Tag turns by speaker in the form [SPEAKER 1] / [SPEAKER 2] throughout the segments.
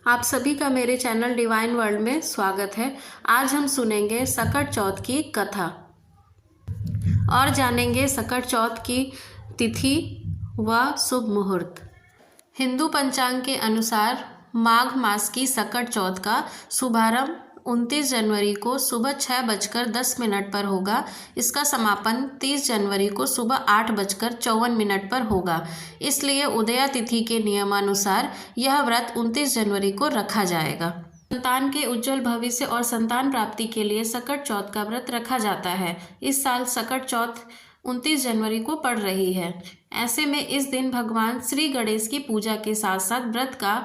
[SPEAKER 1] आप सभी का मेरे चैनल डिवाइन वर्ल्ड में स्वागत है। आज हम सुनेंगे सकट चौथ की कथा और जानेंगे सकट चौथ की तिथि व शुभ मुहूर्त। हिंदू पंचांग के अनुसार माघ मास की सकट चौथ का शुभारंभ 29 जनवरी को सुबह 6:10 पर होगा। इसका समापन 30 जनवरी को सुबह 8:54 पर होगा। इसलिए उदया तिथि के नियमानुसार यह व्रत 29 जनवरी को रखा जाएगा। संतान के उज्जवल भविष्य और संतान प्राप्ति के लिए सकट चौथ का व्रत रखा जाता है। इस साल सकट चौथ 29 जनवरी को पड़ रही है। ऐसे में इस दिन भगवान श्री गणेश की पूजा के साथ साथ व्रत का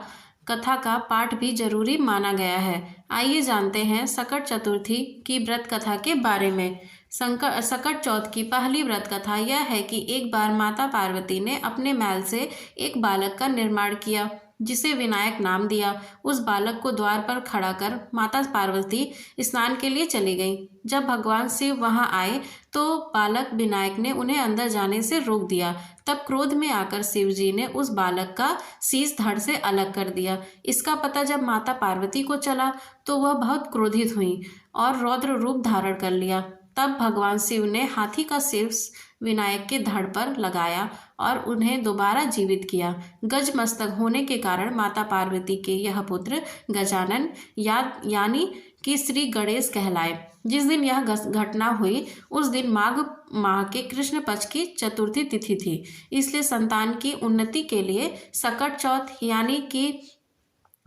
[SPEAKER 1] कथा का पाठ भी जरूरी माना गया है। आइए जानते हैं सकट चतुर्थी की व्रत कथा के बारे में। सकट चौथ की पहली व्रत कथा यह है कि एक बार माता पार्वती ने अपने मैल से एक बालक का निर्माण किया, जिसे विनायक नाम दिया। उस बालक को द्वार पर खड़ा कर माता पार्वती स्नान के लिए चली गईं। जब भगवान शिव वहां आए तो बालक विनायक ने उन्हें अंदर जाने से रोक दिया। तब क्रोध में आकर शिव जी ने उस बालक का शीश धड़ से अलग कर दिया। इसका पता जब माता पार्वती को चला तो वह बहुत क्रोधित हुई और रौद्र रूप धारण कर लिया। तब भगवान शिव ने हाथी का शीर्ष विनायक के धड़ पर लगाया और उन्हें दोबारा जीवित किया। गज मस्तक होने के कारण माता पार्वती के यह पुत्र गजानन यानी कि श्री गणेश कहलाए। जिस दिन यह घटना हुई उस दिन माघ माह के कृष्ण पक्ष की चतुर्थी तिथि थी। इसलिए संतान की उन्नति के लिए सकट चौथ यानी कि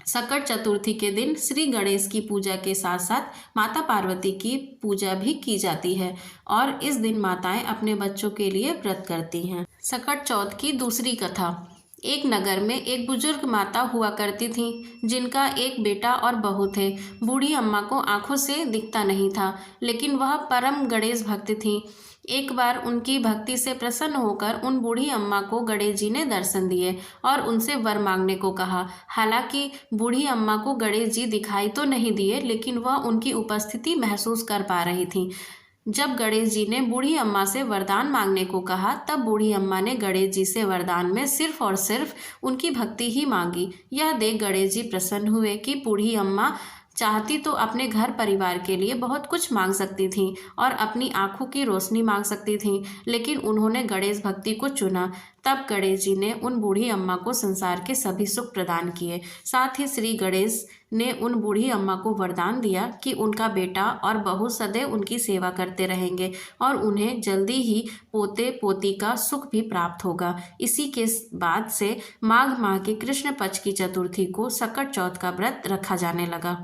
[SPEAKER 1] सकट चतुर्थी के दिन श्री गणेश की पूजा के साथ साथ माता पार्वती की पूजा भी की जाती है और इस दिन माताएं अपने बच्चों के लिए व्रत करती हैं। सकट चौथ की दूसरी कथा। एक नगर में एक बुजुर्ग माता हुआ करती थी, जिनका एक बेटा और बहू थे। बूढ़ी अम्मा को आंखों से दिखता नहीं था, लेकिन वह परम गणेश भक्त थी। एक बार उनकी भक्ति से प्रसन्न होकर उन बूढ़ी अम्मा को गणेश जी ने दर्शन दिए और उनसे वर मांगने को कहा। हालांकि बूढ़ी अम्मा को गणेश जी दिखाई तो नहीं दिए, लेकिन वह उनकी उपस्थिति महसूस कर पा रही थी। जब गणेश जी ने बूढ़ी अम्मा से वरदान मांगने को कहा, तब बूढ़ी अम्मा ने गणेश जी से वरदान में सिर्फ और सिर्फ उनकी भक्ति ही मांगी। यह देख गणेश जी प्रसन्न हुए कि बूढ़ी अम्मा चाहती तो अपने घर परिवार के लिए बहुत कुछ मांग सकती थीं और अपनी आंखों की रोशनी मांग सकती थीं, लेकिन उन्होंने गणेश भक्ति को चुना। तब गणेश जी ने उन बूढ़ी अम्मा को संसार के सभी सुख प्रदान किए। साथ ही श्री गणेश ने उन बूढ़ी अम्मा को वरदान दिया कि उनका बेटा और बहू सदैव उनकी सेवा करते रहेंगे और उन्हें जल्दी ही पोते पोती का सुख भी प्राप्त होगा। इसी के बाद से माघ माह के कृष्ण पक्ष की चतुर्थी को सकट चौथ का व्रत रखा जाने लगा।